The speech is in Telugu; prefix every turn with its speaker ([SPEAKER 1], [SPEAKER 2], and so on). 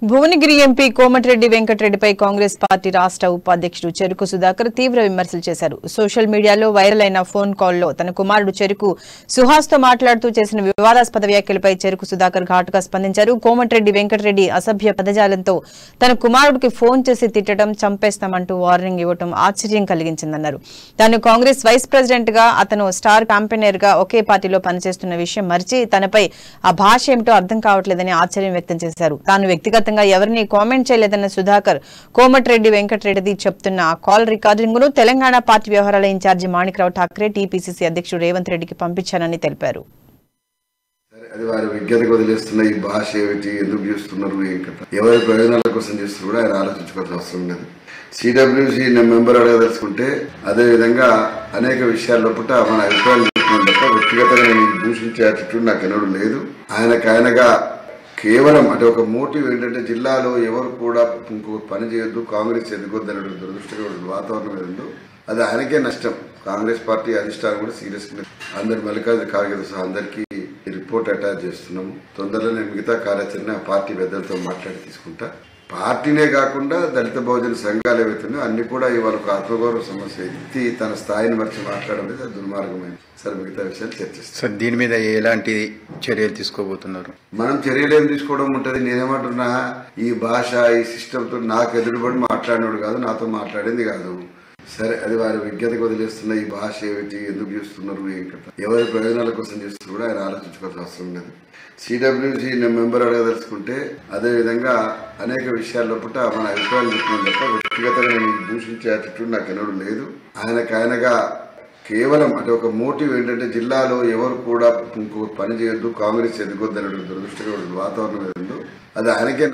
[SPEAKER 1] భువనగిరి ఎంపీ కోమటిరెడ్డి వెంకటరెడ్డిపై కాంగ్రెస్ పార్టీ రాష్ట్ర ఉపాధ్యక్షుడు చెరుకు సుధాకర్ తీవ్ర విమర్శలు చేశారు. సోషల్ మీడియాలో వైరల్ అయిన ఫోన్ కాల్లో తన కుమారుడు చెరుకు సుహాస్ తో మాట్లాడుతూ చేసిన వివాదాస్పద వ్యాఖ్యలపై చెరుకు సుధాకర్ ఘాటుగా స్పందించారు. కోమటిరెడ్డి వెంకటరెడ్డి అసభ్య పదజాలంతో తన కుమారుడికి ఫోన్ చేసి తిట్టడం, చంపేస్తామంటూ వార్నింగ్ ఇవ్వడం ఆశ్చర్యం కలిగించిందన్నారు. తాను కాంగ్రెస్ వైస్ ప్రెసిడెంట్ గా, అతను స్టార్ క్యాంపెయినర్ గా ఒకే పార్టీలో పనిచేస్తున్న విషయం మరిచి తనపై ఆ భాష ఏమిటో అర్థం కావట్లేదని ఆశ్చర్యం వ్యక్తం చేశారు. తాను వ్యక్తిగత ఎవరిని కామెంట్ చేయలేదన్న సుధాకర్ కోమటిరెడ్డి వెంకటరెడ్డి చెప్తున్న ఆ కాల్ రికార్డింగ్ ను తెలంగాణ పార్టీ వ్యవహారాల ఇన్ఛార్జి మాణిక్రావు ఠాక్రే టీపీసీసీ అధ్యక్షుడు రేవంత్ రెడ్డికి పంపించానని తెలిపారు.
[SPEAKER 2] అది వారి విజ్ఞతకు వదిలేస్తున్న ఈ భాష ఏమిటి, ఎందుకు చేస్తున్నారు, ఎవరి ప్రయోజనాల కోసం చేస్తున్నారు కూడా ఆయన ఆలోచించుకోవాల్సిన అవసరం ఉన్నది. సిడబ్ల్యూసీ మెంబర్ అడగదలుచుకుంటే అదే విధంగా అనేక విషయాల్లో పుట్ట మన అభిప్రాయాలు చెప్తున్నాం తప్ప వ్యక్తిగతంగా నేను దూషించే అటిట్యూడ్ నాకు ఎన్నడూ లేదు. ఆయనగా కేవలం అంటే ఒక మోటివ్ ఏంటంటే జిల్లాలో ఎవరు కూడా ఇంకొక పని చేయొద్దు, కాంగ్రెస్ ఎదుగొద్దు అనే దురదృష్టకరమైన వాతావరణం ఏదో అది ఆయనకే నష్టం. కాంగ్రెస్ పార్టీ అధిష్టానం కూడా సీరియస్ అందరు మల్లికార్జున ఖార్గే సహా అందరికీ రిపోర్ట్ అటాచ్ చేస్తున్నాము. తొందరలో నేను మిగతా కార్యాచరణ పార్టీ పెద్దలతో మాట్లాడి తీసుకుంటా. పార్టీనే కాకుండా దళిత బహుజన సంఘాలు ఏవైతున్నాయో అన్ని కూడా ఇవాళ ఒక ఆత్మగౌరవ సమస్య ఎత్తి తన స్థాయిని మర్చి మాట్లాడడం అనేది అది దుర్మార్గమైంది. సరే, మిగతా విషయాలు చర్చిస్తాం.
[SPEAKER 3] సార్, దీని మీద ఎలాంటి చర్యలు తీసుకోబోతున్నారు?
[SPEAKER 2] మనం చర్యలు ఏం తీసుకోవడం ఉంటుంది. నేనేమంటున్నా, ఈ భాష ఈ సిస్టంతో నాకు ఎదురుబడి మాట్లాడినోడు కాదు, నాతో మాట్లాడింది కాదు. సరే, అది వారి విజ్ఞతకు వదిలేస్తున్న ఈ భాష ఏమిటి, ఎందుకు చేస్తున్నారు, ఎవరి ప్రయోజనాల కోసం చేస్తున్నారు కూడా ఆయన ఆలోచించుకోవాల్సిన అవసరం ఉన్నది. సిడబ్ల్యూసీ మెంబర్ అడగదలుచుకుంటే అదే విధంగా అనేక విషయాల్లో పుట్ట మన అభిప్రాయాలు చెప్తున్నాం తప్ప వ్యక్తిగతంగా నేను దూషించే అటిట్యూడ్ నాకు ఎన్నడూ లేదు. ఆయనగా కేవలం అంటే ఒక మోటివ్ ఏంటంటే జిల్లాలో ఎవరు కూడా ఇంకొక పని చేయొద్దు, కాంగ్రెస్ ఎదుగొద్దు అనే దురదృష్టకరమైన వాతావరణం ఏదో అది ఆయనకే